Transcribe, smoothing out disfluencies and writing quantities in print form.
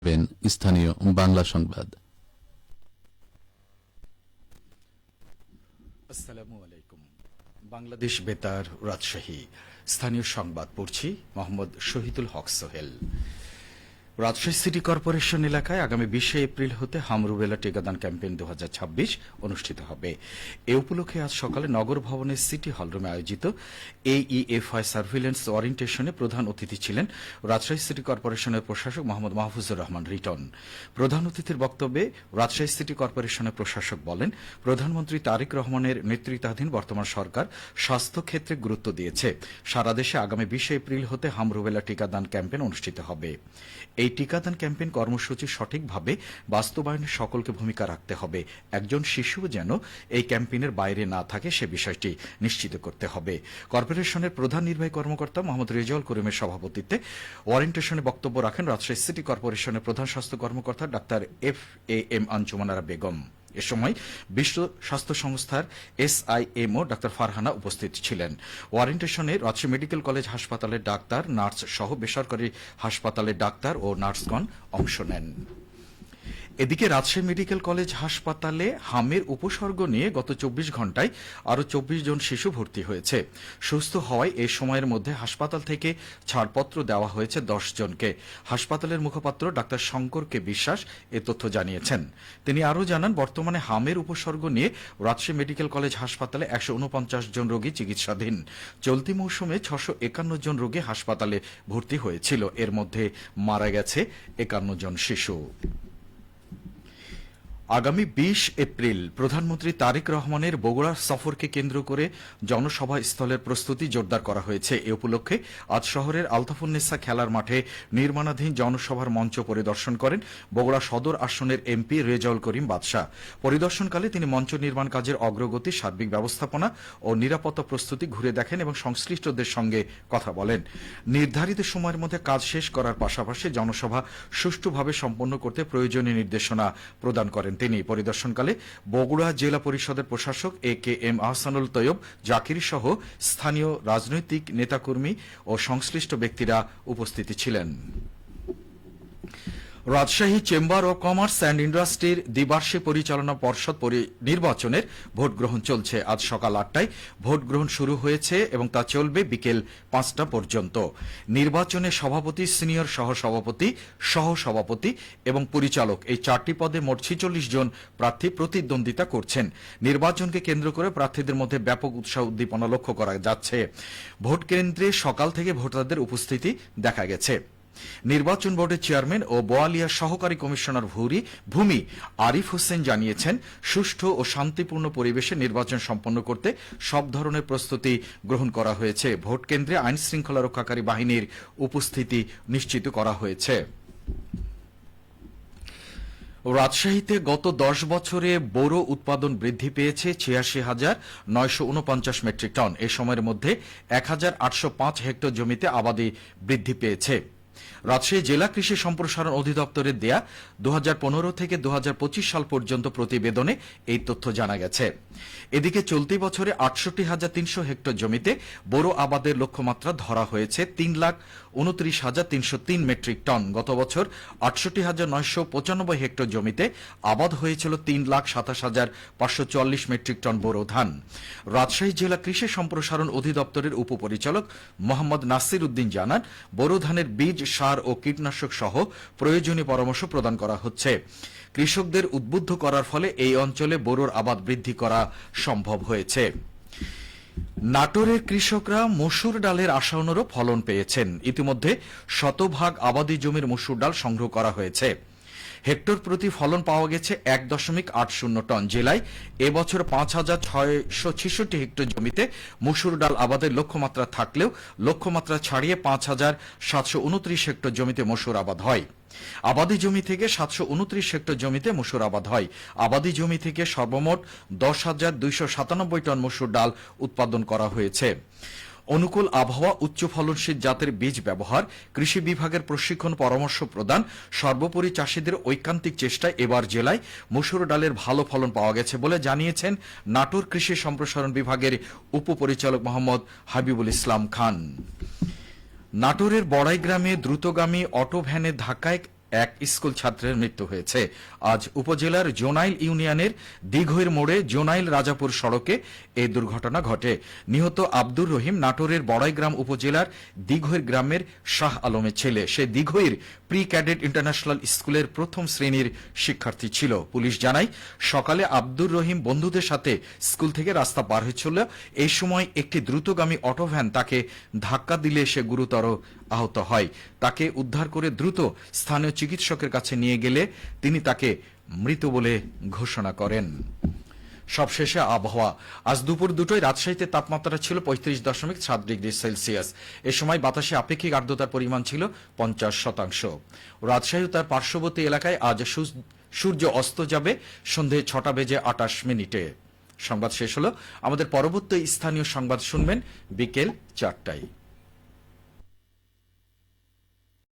স্থানীয় বাংলা সংবাদ। আসসালামু আলাইকুম। বাংলাদেশ বেতার, রাজশাহী। স্থানীয় সংবাদ পড়ছি মোহাম্মদ শহীদুল হক সোহেল। রাজশাহী সিটি কর্পোরেশন এলাকায় আগামী 20 এপ্রিল হতে হামরুবেলা টিকাদান ক্যাম্পেইন 2026 অনুষ্ঠিত হবে। এ উপলক্ষে আজ সকালে নগর ভবনের সিটি হলরুমে আয়োজিত AEFI সার্ভিলেন্স ওরিয়েন্টেশনে প্রধান অতিথি ছিলেন রাজশাহী সিটি কর্পোরেশনের প্রশাসক মোহাম্মদ মাহফুজুর রহমান রিটন। প্রধান অতিথির বক্তব্যে রাজশাহী সিটি কর্পোরেশনের প্রশাসক বলেন, প্রধানমন্ত্রী তারেক রহমানের নেতৃত্বাধীন বর্তমান সরকার স্বাস্থ্য ক্ষেত্রে গুরুত্ব দিয়েছে। সারা দেশে আগামী 20 এপ্রিল হতে হামরুবেলা টিকাদান ক্যাম্পেইন অনুষ্ঠিত হবে। এই টিকাদান ক্যাম্পেইন কর্মসূচি সঠিকভাবে বাস্তবায়নে সকলকে ভূমিকা রাখতে হবে। একজন শিশুও যেন এই ক্যাম্পেইনের বাইরে না থাকে সে বিষয়টি নিশ্চিত করতে হবে। কর্পোরেশনের প্রধান নির্বাহী কর্মকর্তা মোহাম্মদ রেজাউল করিমের সভাপতিত্বে ওরিয়েন্টেশনে বক্তব্য রাখেন রাজশাহী সিটি কর্পোরেশনের প্রধান স্বাস্থ্য কর্মকর্তা ডাক্তার FAM আঞ্জুমানারা বেগম। এ সময় বিশ্ব স্বাস্থ্য সংস্থার SIMO ডাক্তার ফারহানা উপস্থিত ছিলেন। ওরিয়েন্টেশনে রাজশাহী মেডিকেল কলেজ হাসপাতালের ডাক্তার, নার্স সহ বেসরকারি হাসপাতালের ডাক্তার ও নার্সগণ অংশ নেন। এদিকে রাজশাহী মেডিকেল কলেজ হাসপাতালে হামের উপসর্গ নিয়ে গত 24 ঘণ্টায় আরও 24 জন শিশু ভর্তি হয়েছে। সুস্থ হওয়ায় এই সময়ের মধ্যে হাসপাতাল থেকে ছাড়পত্র দেওয়া হয়েছে 10 জনকে। হাসপাতালের মুখপাত্র ডাক্তার শঙ্করকে বিশ্বাস এ তথ্য জানিয়েছেন। তিনি আরও জানান, বর্তমানে হামের উপসর্গ নিয়ে রাজশাহী মেডিকেল কলেজ হাসপাতালে 149 জন রোগী চিকিৎসাধীন। চলতি মৌসুমে 651 জন রোগী হাসপাতালে ভর্তি হয়েছিল। এর মধ্যে মারা গেছে 51 জন শিশু। আগামী 20 এপ্রিল প্রধানমন্ত্রী তারেক রহমানের বগুড়া সফরকে কেন্দ্র করে জনসভা স্থলের প্রস্তুতি জোরদার করা হয়েছে। এ উপলক্ষে আজ শহরের আলতাফুন্নেসা খেলার মাঠে নির্মাণাধীন জনসভার মঞ্চ পরিদর্শন করেন বগুড়া সদর আসনের MP রেজাউল করিম বাদশা। পরিদর্শনকালে তিনি মঞ্চ নির্মাণ কাজের অগ্রগতি, সার্বিক ব্যবস্থাপনা ও নিরাপত্তা প্রস্তুতি ঘুরে দেখেন এবং সংশ্লিষ্টদের সঙ্গে কথা বলেন। নির্ধারিত সময়ের মধ্যে কাজ শেষ করার পাশাপাশি জনসভা সুষ্ঠুভাবে সম্পন্ন করতে প্রয়োজনীয় নির্দেশনা প্রদান করেন তিনি। পরিদর্শনকালে বগুড়া জেলা পরিষদের প্রশাসক AKM আহসানুল তৈয়ব জাকির সহ স্থানীয় রাজনৈতিক নেতাকর্মী ও সংশ্লিষ্ট ব্যক্তিরা উপস্থিত ছিলেন। Rajshahi chamber of commerce and ইন্ডাস্ট্রির দ্বিবার্ষিক পরিচালনা পর্ষদ নির্বাচনের ভোট গ্রহণ চলছে। আজ সকাল 8টায় ভোট গ্রহণ শুরু হয়েছে এবং তা চলবে বিকেল 5টা পর্যন্ত। নির্বাচনে সভাপতি, সিনিয়র সহসভাপতি, সহসভাপতি এবং পরিচালক এই 4টি পদে মোট 46 জন প্রার্থী প্রতিদ্বন্দ্বিতা করছেন। নির্বাচনকে কেন্দ্র করে প্রার্থীদের মধ্যে ব্যাপক উৎসাহ উদ্দীপনা লক্ষ্য করা যাচ্ছে। ভোট কেন্দ্রে সকাল থেকে ভোটারদের উপস্থিতি দেখা গেছে। নির্বাচন বোর্ডের চেয়ারম্যান ও বোয়ালিয়া সহকারী কমিশনার ভূমি আরিফ হোসেন জানিয়েছেন, সুষ্ঠু ও শান্তিপূর্ণ পরিবেশে নির্বাচন সম্পন্ন করতে সব ধরনের প্রস্তুতি গ্রহণ করা হয়েছে। ভোট কেন্দ্রে আইন শৃঙ্খলা রক্ষাকারী বাহিনীর উপস্থিতি নিশ্চিত করা হয়েছে। রাজশাহীতে গত 10 বছরে বোরো উৎপাদন বৃদ্ধি পেয়েছে 86,949 মেট্রিক টন। এ সময়ের মধ্যে 1,805 হেক্টর জমিতে আবাদি বৃদ্ধি পেয়েছে। রাজশাহী জেলা কৃষি সম্প্রসারণ অধিদপ্তরের দেয়া 2015 থেকে 2025 সাল পর্যন্ত প্রতিবেদনে এই তথ্য জানা গেছে। এদিকে চলতি বছরে 68,300 হেক্টর জমিতে বোরো আবাদের লক্ষ্যমাত্রা ধরা হয়েছে 3,29,303 মেট্রিক টন। গত বছর 68,995 হেক্টর জমিতে আবাদ হয়েছিল 3,27,544 মেট্রিক টন বোরো ধান। রাজশাহী জেলা কৃষি সম্প্রসারণ অধিদপ্তরের উপপরিচালক মোহাম্মদ নাসির উদ্দিন জানান, বোরো ধানের বীজ, সার ও কীটনাশক সহ প্রয়োজনীয় পরামর্শ প্রদান করা হচ্ছে। কৃষকদের উদ্বুদ্ধ করার ফলে এই অঞ্চলে বোরোর আবাদ বৃদ্ধি করা সম্ভব হয়েছে। নাটোরের কৃষকরা মসুর ডালের আশানুরূপ ফলন পেয়েছেন। ইতিমধ্যে 100% আবাদি জমির মসুর ডাল সংগ্রহ করা হয়েছে। হেক্টর প্রতি ফলন পাওয়া গেছে 1.80 টন। জেলায় এবছর 5,666 হেক্টর জমিতে মসুর ডাল আবাদের লক্ষ্যমাত্রা থাকলেও লক্ষ্যমাত্রা ছাড়িয়ে 5,729 হেক্টর জমিতে মসুর আবাদ হয়। আবাদি জমি থেকে 729 হেক্টর জমিতে মসুর আবাদ হয়। আবাদি জমি থেকে সর্বমোট 10,297 টন মসুর ডাল উৎপাদন করা হয়েছে। অনুকূল আবহাওয়া, উচ্চ ফলনশীল জাতের বীজ ব্যবহার, কৃষি বিভাগের প্রশিক্ষণ পরামর্শ প্রদান, সর্বোপরি চাষীদের ঐকান্তিক চেষ্টায় এবার জেলায় মসুর ডালের ভালো ফলন পাওয়া গেছে বলে জানিয়েছেন নাটোর কৃষি সম্প্রসারণ বিভাগের উপপরিচালক মোহাম্মদ হাবিবুল ইসলাম খান। নাটোরের বড়াই গ্রামে দ্রুতগামী অটো ভ্যানের ধাক্কায় এক স্কুল ছাত্রের মৃত্যু হয়েছে। আজ উপজেলার জোনাইল ইউনিয়নের দিঘইর মোড়ে জোনাইল রাজাপুর সড়কে এই দুর্ঘটনা ঘটে। নিহত আব্দুর রহিম নাটোরের বড়াইগ্রাম উপজেলার দিঘইর গ্রামের শাহ আলমের ছেলে। সে দিঘইর প্রি ক্যাডেট ইন্টারন্যাশনাল স্কুলের প্রথম শ্রেণীর শিক্ষার্থী ছিল। পুলিশ জানায়, সকালে আব্দুর রহিম বন্ধুদের সাথে স্কুল থেকে রাস্তা পার হচ্ছিল। এই সময় একটি দ্রুতগামী অটোভ্যান তাকে ধাক্কা দিলে সে গুরুতর আহত হয়। তাকে উদ্ধার করে দ্রুত স্থানীয় চিকিৎসকের কাছে নিয়ে গেলে তিনি তাকে মৃত বলে ঘোষণা করেন। সবশেষে আবহাওয়া। আজ দুপুর দুটোয় রাজশাহীতে তাপমাত্রা ছিল 35.7 ডিগ্রি সেলসিয়াস। এ সময় বাতাসে আপেক্ষিক আর্দ্রতার পরিমাণ ছিল 50%। রাজশাহী ও তার পার্শ্ববর্তী এলাকায় আজ সূর্য অস্ত যাবে সন্ধে 6:28। সংবাদ শেষ হলো। আমাদের পরবর্তী স্থানীয় সংবাদ শুনবেন বিকেল 4টায়।